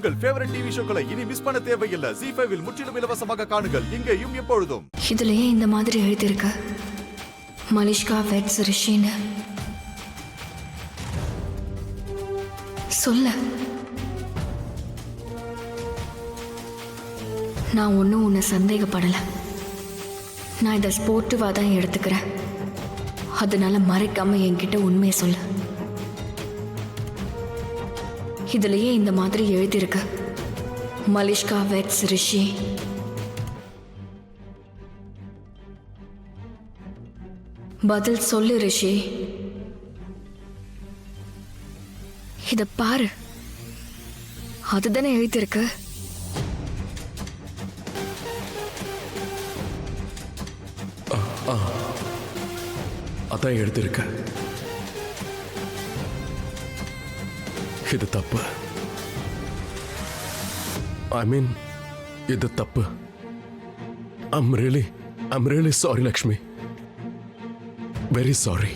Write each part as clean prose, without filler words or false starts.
உங்கள் favourite TV ஷோக்களை இனி miss பண்ண தேவையில்லை. ZEE5 இல் முற்றிலும் இலவசமாக காணுங்கள், இங்கேயும் எப்பொழுதும். இதுலயே இந்த மாதிரி எழுதியிருக்க, மலிஷ்கா வெட்ஸ் ரிஷின்னு. சொல்ல நான் ஒன்றும் உன்னை சந்தேகப்படல. நான் இதை ஸ்போர்ட்டிவாக தான் எடுத்துக்கிறேன். அதனால மறைக்காம என்கிட்ட உண்மையை சொல்லு. இதுலயே இந்த மாதிரி எழுதியிருக்க, மலிஷ்கா வெட்ஸ் ரிஷி. பதில் சொல்லு ரிஷி. இத பாரு, அதுதானே எழுதியிருக்கு. அதான் எழுதியிருக்க. இது தப்பு. ஐ மீன், இது தப்பு. I'm really sorry Lakshmi. Very sorry.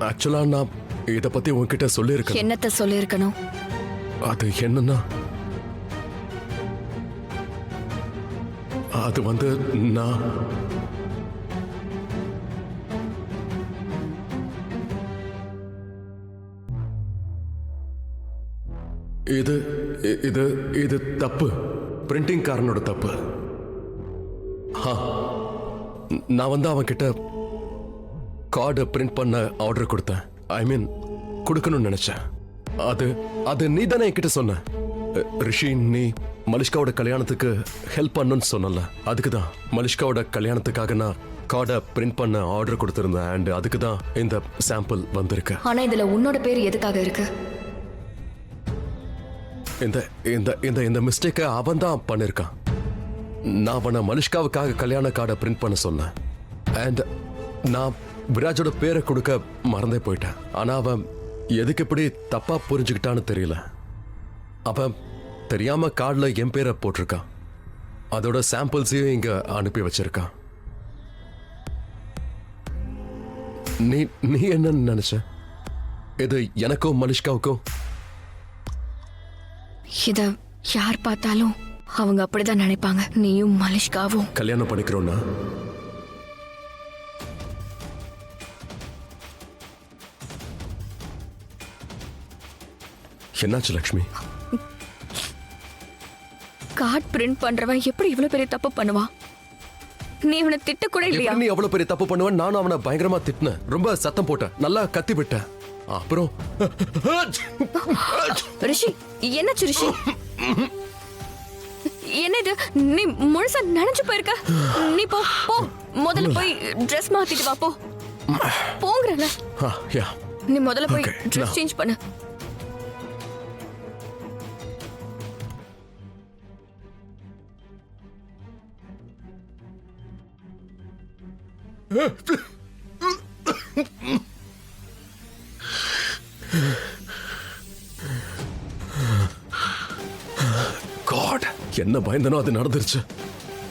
ஆக்சுவலா நான் இத பத்தி உன்கிட்ட சொல்லியிருக்கேன். என்னத்த சொல்லியிருக்கணும்? அது என்னன்னா, அது வந்து நான் இது இது இது தப்பு. பிரிண்டிங் காரனோட தப்பு. நான் வந்து அவன் கிட்ட கார்டு பிரிண்ட் பண்ண ஆர்டர் கொடுத்தேன். ஐ மீன், கொடுக்கணும்னு நினைச்சேன். அது நீ தானே என்கிட்ட சொன்ன, ரிஷி நீ மலிஷ்காவோட கல்யாணத்துக்கு ஹெல்ப் பண்ணுன்னு சொன்னல. அதுக்கு தான் மலிஷ்காவோட கல்யாணத்துக்காக நான் கார்டை பிரிண்ட் பண்ண ஆர்டர் கொடுத்திருந்தேன். அண்ட் அதுக்கு தான் இந்த சாம்பிள் வந்திருக்கு. ஆனா இதுல உன்னோட பேர் எதுக்காக இருக்கு? இந்த இந்த இந்த இந்த மிஸ்டேக்கை அவன் தான் பண்ணிருக்கான். நான் அவனை மலிஷ்காவுக்காக கல்யாண கார்டை பிரிண்ட் பண்ண சொன்னேன். அண்ட் நான் விராஜோட பேரை கொடுக்க மறந்தே போயிட்டேன். ஆனா அவன் எதுக்கு இப்படி தப்பா புரிஞ்சுக்கிட்டான்னு தெரியல. அவன் தெரியாம கார்டுல என் பேரை போட்டிருக்கான். அதோட சாம்பிள்ஸையும் இங்க அனுப்பி வச்சிருக்கான். நீ என்ன நினைச்ச? இது எனக்கும் மலிஷ்காவுக்கும்? இத யார் பார்த்தாலும் அவங்க அப்படிதான் நினைப்பாங்க. நீயும் மலிஷ்காவும் கல்யாணம் பண்ணிக்கிறோம்னா என்னாச்சு லக்ஷ்மி? கார்டு பிரிண்ட் பண்றவன் எப்படி இவ்வளவு பெரிய தப்பு பண்ணுவான்? நீ அவனை திட்ட கூட இல்லையா? நீ அவ்வளவு பெரிய தப்பு பண்ணுவேன்? நானும் அவனை பயங்கரமா திட்டினேன். ரொம்ப சத்தம் போட்டேன், நல்லா கத்தி விட்டேன். அப்புறம் ரிஷி, என்னாச்சு ரிஷி? என்ன இது? நீ முழுசா நனைஞ்சு போயிருக்க. நீ போ போ, முதல்ல போய் ட்ரெஸ் மாத்திட்டு வா. போ போங்கறல. நீ முதல்ல போய் ட்ரெஸ் சேஞ்ச் பண்ணு. காட், என்ன பயந்தனோ அது நடந்துருச்சு.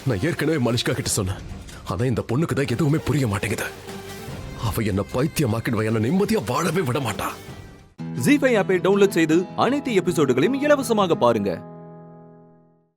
நான் ஏற்கனவே மலிஷ்கா கிட்ட சொன்னேன். ஆனா இந்த பொண்ணுக்கு தான் எதுவுமே புரிய மாட்டேங்குது. அவ என்ன பைத்தியமாக்கிடுவா, என்ன நிம்மதியா வாழவே விட மாட்டா. ZEE5 ஆப்பை டவுன்லோட் செய்து அனைத்து எபிசோடுகளையும் இலவசமாக பாருங்க.